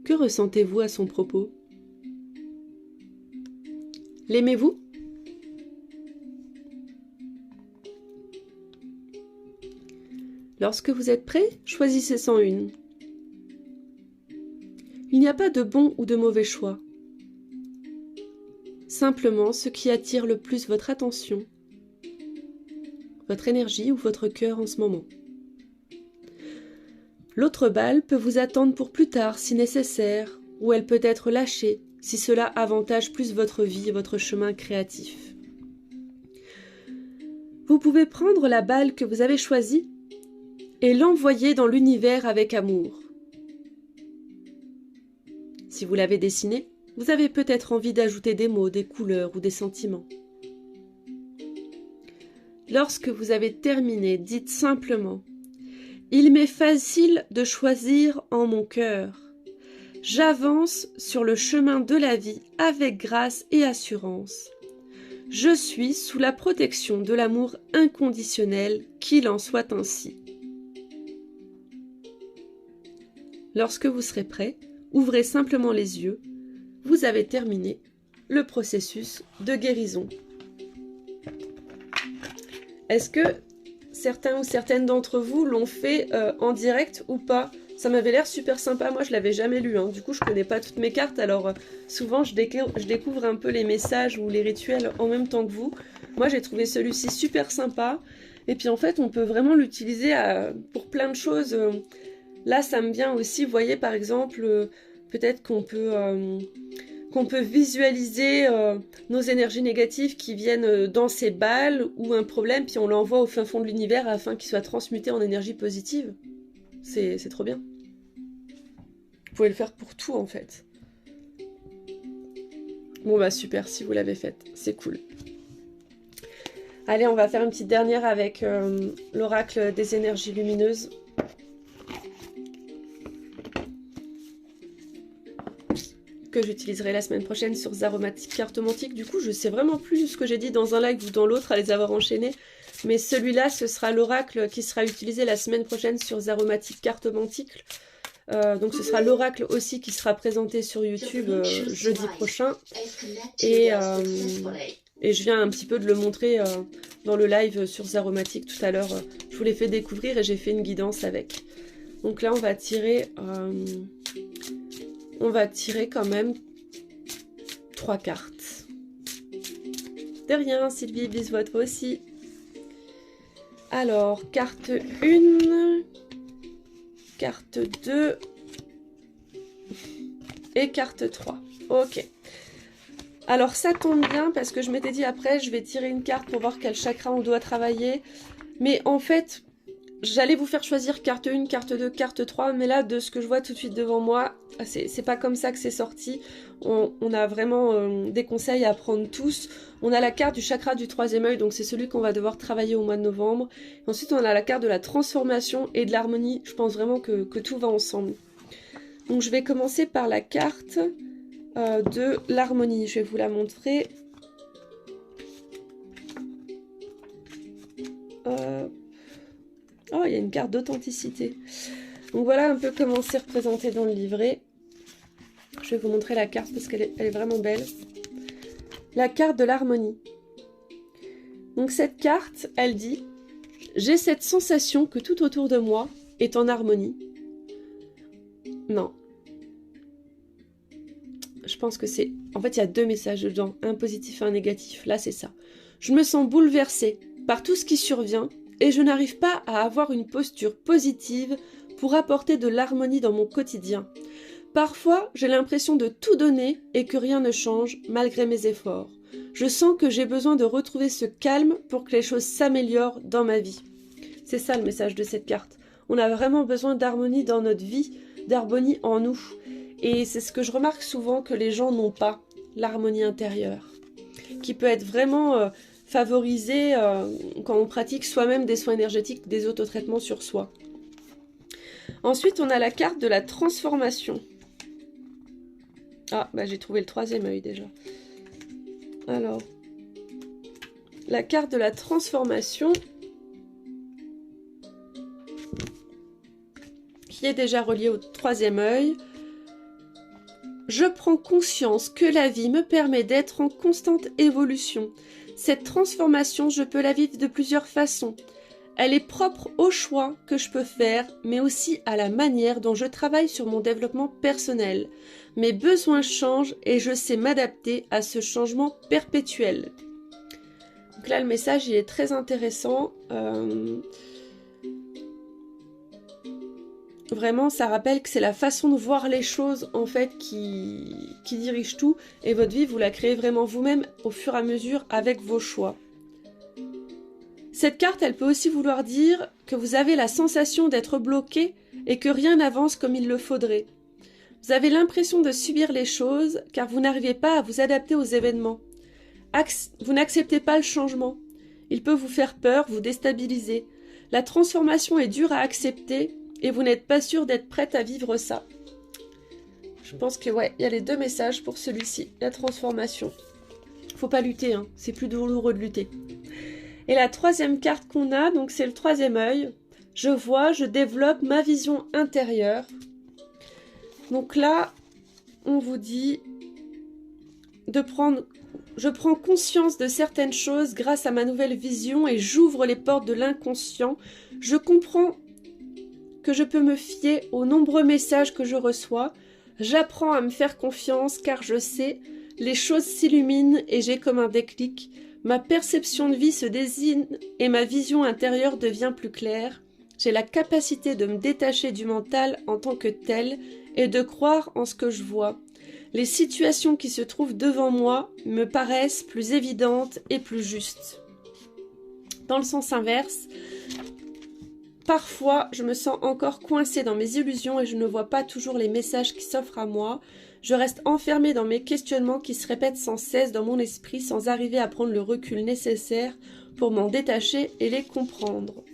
Que ressentez-vous à son propos? L'aimez-vous? Lorsque vous êtes prêt, choisissez-en une. Il n'y a pas de bon ou de mauvais choix. Simplement ce qui attire le plus votre attention, votre énergie ou votre cœur en ce moment. L'autre balle peut vous attendre pour plus tard si nécessaire, ou elle peut être lâchée si cela avantage plus votre vie et votre chemin créatif. Vous pouvez prendre la balle que vous avez choisie et l'envoyer dans l'univers avec amour. Si vous l'avez dessinée, vous avez peut-être envie d'ajouter des mots, des couleurs ou des sentiments. Lorsque vous avez terminé, dites simplement « Il m'est facile de choisir en mon cœur. J'avance sur le chemin de la vie avec grâce et assurance. Je suis sous la protection de l'amour inconditionnel, qu'il en soit ainsi. » Lorsque vous serez prêt, ouvrez simplement les yeux. Vous avez terminé le processus de guérison. Est-ce que certains ou certaines d'entre vous l'ont fait en direct ou pas? Ça m'avait l'air super sympa, moi je l'avais jamais lu, hein. Du coup je connais pas toutes mes cartes, alors souvent je découvre un peu les messages ou les rituels en même temps que vous. Moi j'ai trouvé celui-ci super sympa, et puis en fait on peut vraiment l'utiliser pour plein de choses. Là ça me vient aussi, vous voyez par exemple, peut-être qu'on peut visualiser nos énergies négatives qui viennent dans ces balles ou un problème, puis on l'envoie au fin fond de l'univers afin qu'il soit transmuté en énergie positive. C'est trop bien. Vous pouvez le faire pour tout en fait. Bon bah super si vous l'avez faite, c'est cool. Allez, on va faire une petite dernière avec l'oracle des énergies lumineuses. Que j'utiliserai la semaine prochaine sur Zaromatic Cartomantique. Du coup, je sais vraiment plus ce que j'ai dit dans un live ou dans l'autre à les avoir enchaînés. Mais celui-là, ce sera l'oracle qui sera utilisé la semaine prochaine sur Zaromatic Cartomantique. Donc ce sera l'oracle aussi qui sera présenté sur YouTube jeudi prochain. Et je viens un petit peu de le montrer dans le live sur Zaromatic tout à l'heure. Je vous l'ai fait découvrir et j'ai fait une guidance avec. Donc là, on va tirer quand même 3 cartes. De rien, Sylvie, bisous à toi aussi. Alors, carte 1, carte 2 et carte 3. Ok. Alors ça tombe bien parce que je m'étais dit après je vais tirer une carte pour voir quel chakra on doit travailler. Mais en fait, j'allais vous faire choisir carte 1, carte 2, carte 3. Mais là, de ce que je vois tout de suite devant moi, c'est pas comme ça que c'est sorti. On a vraiment des conseils à prendre tous. On a la carte du chakra du troisième œil, donc c'est celui qu'on va devoir travailler au mois de novembre. Et ensuite, on a la carte de la transformation et de l'harmonie. Je pense vraiment que tout va ensemble. Donc je vais commencer par la carte de l'harmonie. Je vais vous la montrer. Oh, il y a une carte d'authenticité. Donc voilà un peu comment c'est représenté dans le livret. Je vais vous montrer la carte parce qu'elle est vraiment belle. La carte de l'harmonie. Donc cette carte, elle dit « J'ai cette sensation que tout autour de moi est en harmonie. » Non. Je pense que c'est... En fait, il y a deux messages dedans, un positif et un négatif. Là, c'est ça. Je me sens bouleversée par tout ce qui survient et je n'arrive pas à avoir une posture positive pour apporter de l'harmonie dans mon quotidien. Parfois, j'ai l'impression de tout donner et que rien ne change malgré mes efforts. Je sens que j'ai besoin de retrouver ce calme pour que les choses s'améliorent dans ma vie. C'est ça le message de cette carte. On a vraiment besoin d'harmonie dans notre vie, d'harmonie en nous. Et c'est ce que je remarque souvent que les gens n'ont pas, l'harmonie intérieure, qui peut être vraiment favorisée quand on pratique soi-même des soins énergétiques, des autotraitements sur soi. Ensuite, on a la carte de la transformation. Ah, bah j'ai trouvé le troisième œil déjà. Alors, la carte de la transformation, qui est déjà reliée au troisième œil. Je prends conscience que la vie me permet d'être en constante évolution. Cette transformation, je peux la vivre de plusieurs façons. Elle est propre au choix que je peux faire, mais aussi à la manière dont je travaille sur mon développement personnel. Mes besoins changent et je sais m'adapter à ce changement perpétuel. Donc là, le message il est très intéressant. Vraiment, ça rappelle que c'est la façon de voir les choses, en fait, qui dirige tout. Et votre vie, vous la créez vraiment vous-même au fur et à mesure avec vos choix. Cette carte, elle peut aussi vouloir dire que vous avez la sensation d'être bloqué et que rien n'avance comme il le faudrait. Vous avez l'impression de subir les choses car vous n'arrivez pas à vous adapter aux événements. Vous n'acceptez pas le changement. Il peut vous faire peur, vous déstabiliser. La transformation est dure à accepter et vous n'êtes pas sûr d'être prête à vivre ça. Je pense que ouais, il y a les deux messages pour celui-ci, la transformation. Faut pas lutter, hein, c'est plus douloureux de lutter. Et la troisième carte qu'on a, donc c'est le troisième œil. Je vois, je développe ma vision intérieure. Donc là, on vous dit je prends conscience de certaines choses grâce à ma nouvelle vision et j'ouvre les portes de l'inconscient. Je comprends que je peux me fier aux nombreux messages que je reçois. J'apprends à me faire confiance car je sais, les choses s'illuminent et j'ai comme un déclic. Ma perception de vie se désigne et ma vision intérieure devient plus claire. J'ai la capacité de me détacher du mental en tant que tel et de croire en ce que je vois. Les situations qui se trouvent devant moi me paraissent plus évidentes et plus justes. Dans le sens inverse, parfois, je me sens encore coincée dans mes illusions et je ne vois pas toujours les messages qui s'offrent à moi. Je reste enfermée dans mes questionnements qui se répètent sans cesse dans mon esprit sans arriver à prendre le recul nécessaire pour m'en détacher et les comprendre.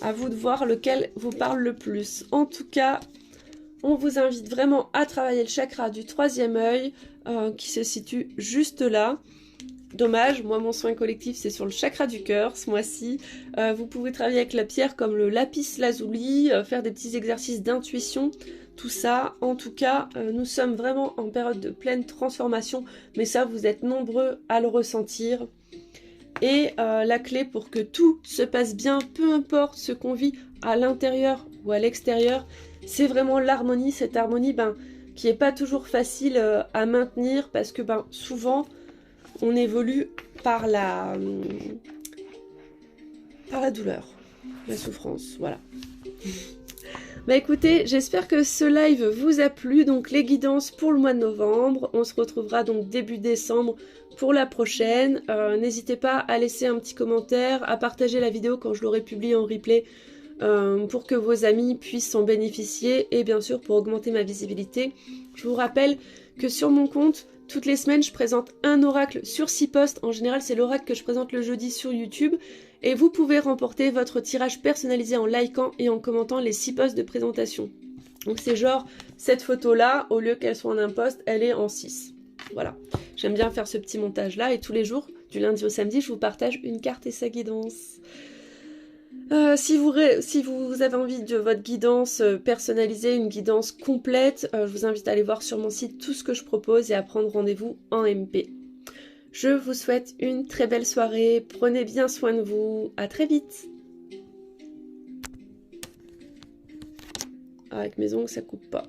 À vous de voir lequel vous parle le plus. En tout cas, on vous invite vraiment à travailler le chakra du troisième œil qui se situe juste là. Dommage, moi mon soin collectif c'est sur le chakra du cœur ce mois-ci. Vous pouvez travailler avec la pierre comme le lapis lazuli, faire des petits exercices d'intuition, tout ça. En tout cas, nous sommes vraiment en période de pleine transformation, mais ça vous êtes nombreux à le ressentir. Et la clé pour que tout se passe bien, peu importe ce qu'on vit à l'intérieur ou à l'extérieur, c'est vraiment l'harmonie, cette harmonie qui n'est pas toujours facile à maintenir parce que souvent on évolue par par la douleur, la souffrance, voilà. Bah écoutez, j'espère que ce live vous a plu, donc les guidances pour le mois de novembre, on se retrouvera donc début décembre pour la prochaine. N'hésitez pas à laisser un petit commentaire, à partager la vidéo quand je l'aurai publiée en replay pour que vos amis puissent en bénéficier et bien sûr pour augmenter ma visibilité. Je vous rappelle que sur mon compte, toutes les semaines je présente un oracle sur 6 posts, en général c'est l'oracle que je présente le jeudi sur YouTube. Et vous pouvez remporter votre tirage personnalisé en likant et en commentant les 6 posts de présentation. Donc c'est genre, cette photo-là, au lieu qu'elle soit en un post, elle est en 6. Voilà. J'aime bien faire ce petit montage-là. Et tous les jours, du lundi au samedi, je vous partage une carte et sa guidance. Si vous avez envie de votre guidance personnalisée, une guidance complète, je vous invite à aller voir sur mon site tout ce que je propose et à prendre rendez-vous en MP. Je vous souhaite une très belle soirée, prenez bien soin de vous, à très vite. Avec mes ongles, ça coupe pas.